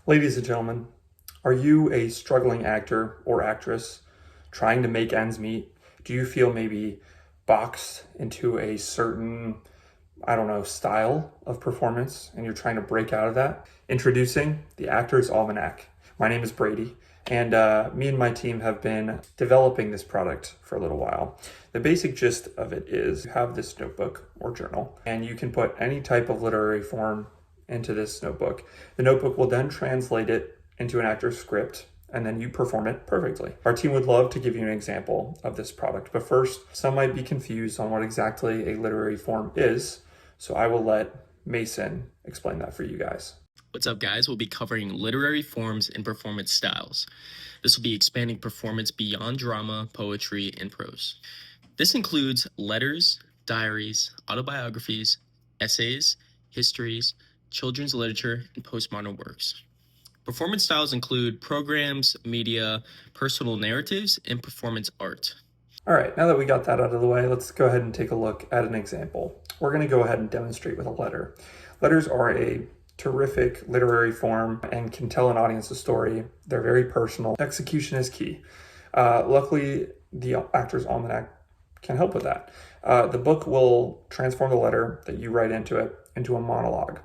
Ladies and gentlemen, are you a struggling actor or actress trying to make ends meet? Do you feel maybe boxed into a certain, style of performance and you're trying to break out of that? Introducing the Actor's Almanac. My name is Brady, and me and my team have been developing this product for a little while. The basic gist of it is you have this notebook or journal, and you can put any type of literary form into this notebook. The notebook will then translate it into an actor's script, and then you perform it perfectly. Our team would love to give you an example of this product, but first, some might be confused on what exactly a literary form is, so I will let Mason explain that for you guys. What's up, guys? We'll be covering literary forms and performance styles. This will be expanding performance beyond drama, poetry, and prose. This includes letters, diaries, autobiographies, essays, histories, children's literature, and postmodern works. Performance styles include programs, media, personal narratives, and performance art. All right, now that we got that out of the way, let's go ahead and take a look at an example. We're going to go ahead and demonstrate with a letter. Letters are a terrific literary form and can tell an audience a story. They're very personal. Execution is key. Luckily, the Actor's Almanac can help with that. The book will transform the letter that you write into it into a monologue.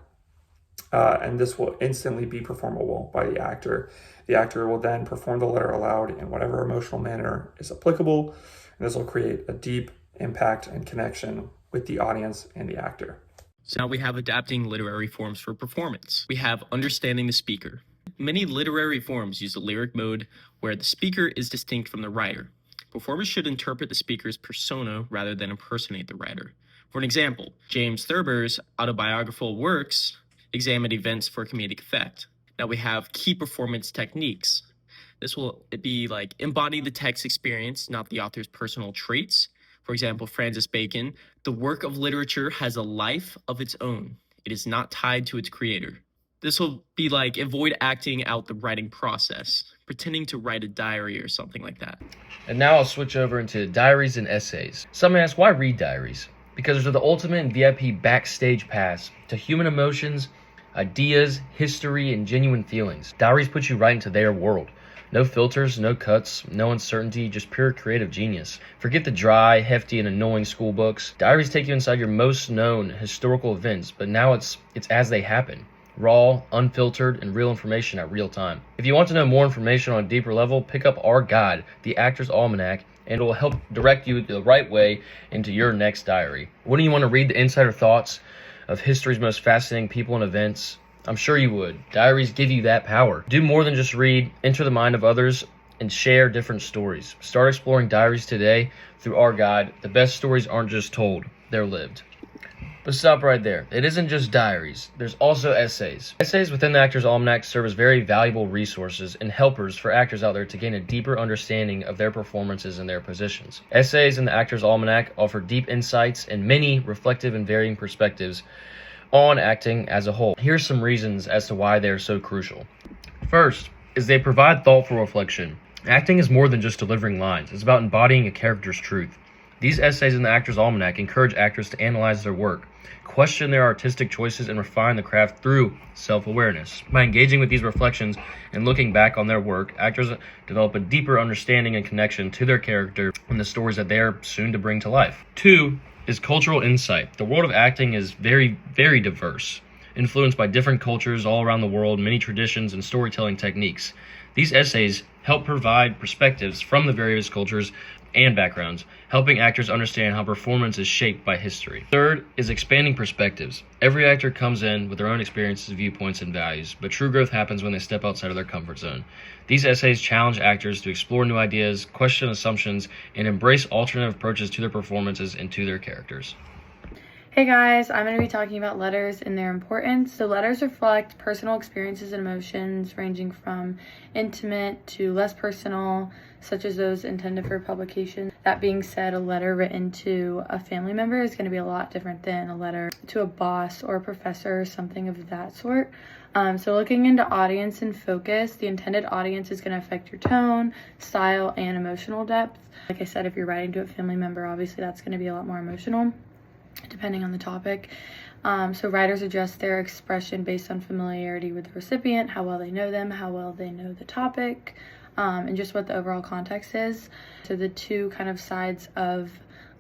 And this will instantly be performable by the actor. The actor will then perform the letter aloud in whatever emotional manner is applicable, and this will create a deep impact and connection with the audience and the actor. So now we have adapting literary forms for performance. We have understanding the speaker. Many literary forms use the lyric mode where the speaker is distinct from the writer. Performers should interpret the speaker's persona rather than impersonate the writer. For an example, James Thurber's autobiographical works examine events for comedic effect. Now we have key performance techniques. This will be like embody the text experience, not the author's personal traits. For example, Francis Bacon, the work of literature has a life of its own. It is not tied to its creator. This will be like avoid acting out the writing process, pretending to write a diary or something like that. And now I'll switch over into diaries and essays. Some may ask, why read diaries? Because they're the ultimate VIP backstage pass to human emotions, ideas, history, and genuine feelings. Diaries put you right into their world. No filters, no cuts, no uncertainty, just pure creative genius. Forget the dry, hefty, and annoying school books. Diaries take you inside your most known historical events, but now it's as they happen. Raw, unfiltered, and real information at real time. If you want to know more information on a deeper level, pick up our guide, The Actor's Almanac, and it will help direct you the right way into your next diary. Wouldn't you want to read the insider thoughts of history's most fascinating people and events? I'm sure you would. Diaries give you that power. Do more than just read, enter the mind of others, and share different stories. Start exploring diaries today through our guide. The best stories aren't just told, they're lived. But stop right there. It isn't just diaries. There's also essays. Essays within the Actor's Almanac serve as very valuable resources and helpers for actors out there to gain a deeper understanding of their performances and their positions. Essays in the Actor's Almanac offer deep insights and many reflective and varying perspectives on acting as a whole. Here's some reasons as to why they are so crucial. First is they provide thoughtful reflection. Acting is more than just delivering lines. It's about embodying a character's truth. These essays in the Actor's Almanac encourage actors to analyze their work, question their artistic choices, and refine the craft through self-awareness. By engaging with these reflections and looking back on their work, actors develop a deeper understanding and connection to their character and the stories that they are soon to bring to life. Two is cultural insight. The world of acting is very, very diverse, influenced by different cultures all around the world, many traditions, and storytelling techniques. These essays help provide perspectives from the various cultures and backgrounds, helping actors understand how performance is shaped by history. Third is expanding perspectives. Every actor comes in with their own experiences, viewpoints, and values, but true growth happens when they step outside of their comfort zone. These essays challenge actors to explore new ideas, question assumptions, and embrace alternative approaches to their performances and to their characters. Hey guys, I'm going to be talking about letters and their importance. So letters reflect personal experiences and emotions ranging from intimate to less personal, such as those intended for publication. That being said, a letter written to a family member is going to be a lot different than a letter to a boss or a professor or something of that sort. So looking into audience and focus, the intended audience is going to affect your tone, style, and emotional depth. Like I said, if you're writing to a family member, obviously that's going to be a lot more emotional, depending on the topic. So writers adjust their expression based on familiarity with the recipient, how well they know them, how well they know the topic, and just what the overall context is. So the two kind of sides of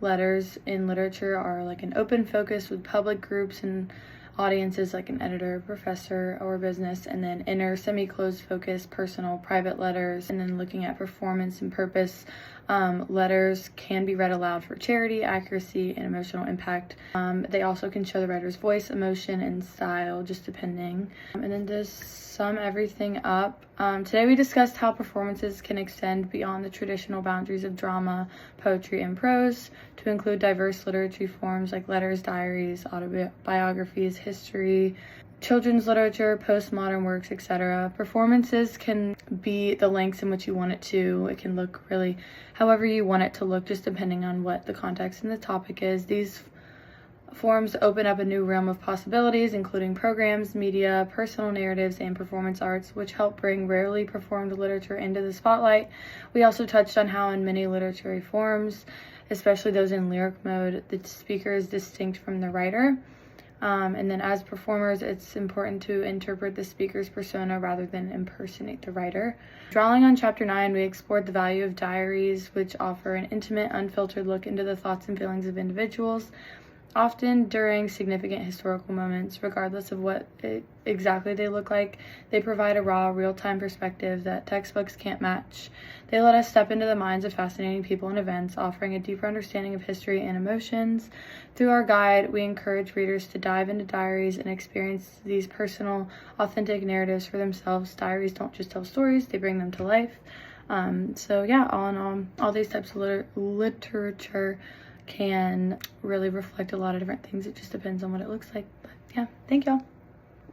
letters in literature are like an open focus with public groups and audiences like an editor, professor, or business, and then inner semi-closed focus, personal, private letters, and then looking at performance and purpose. Letters can be read aloud for charity, accuracy, and emotional impact. They also can show the writer's voice, emotion, and style, just depending. And then to sum everything up, today we discussed how performances can extend beyond the traditional boundaries of drama, poetry, and prose to include diverse literary forms like letters, diaries, autobiographies, history, children's literature, postmodern works, etc. Performances can be the lengths in which you want it to. It can look really however you want it to look, just depending on what the context and the topic is. These forms open up a new realm of possibilities, including programs, media, personal narratives, and performance arts, which help bring rarely performed literature into the spotlight. We also touched on how in many literary forms, especially those in lyric mode, the speaker is distinct from the writer. And then as performers, it's important to interpret the speaker's persona rather than impersonate the writer. Drawing on Chapter 9, we explored the value of diaries, which offer an intimate, unfiltered look into the thoughts and feelings of individuals, often during significant historical moments. Regardless of what exactly they look like, they provide a raw, real-time perspective that textbooks can't match. They let us step into the minds of fascinating people and events, offering a deeper understanding of history and emotions. Through our guide, we encourage readers to dive into diaries and experience these personal, authentic narratives for themselves. Diaries don't just tell stories, they bring them to life. So yeah, all in all these types of literature can really reflect a lot of different things. It just depends on what it looks like. But yeah, thank y'all.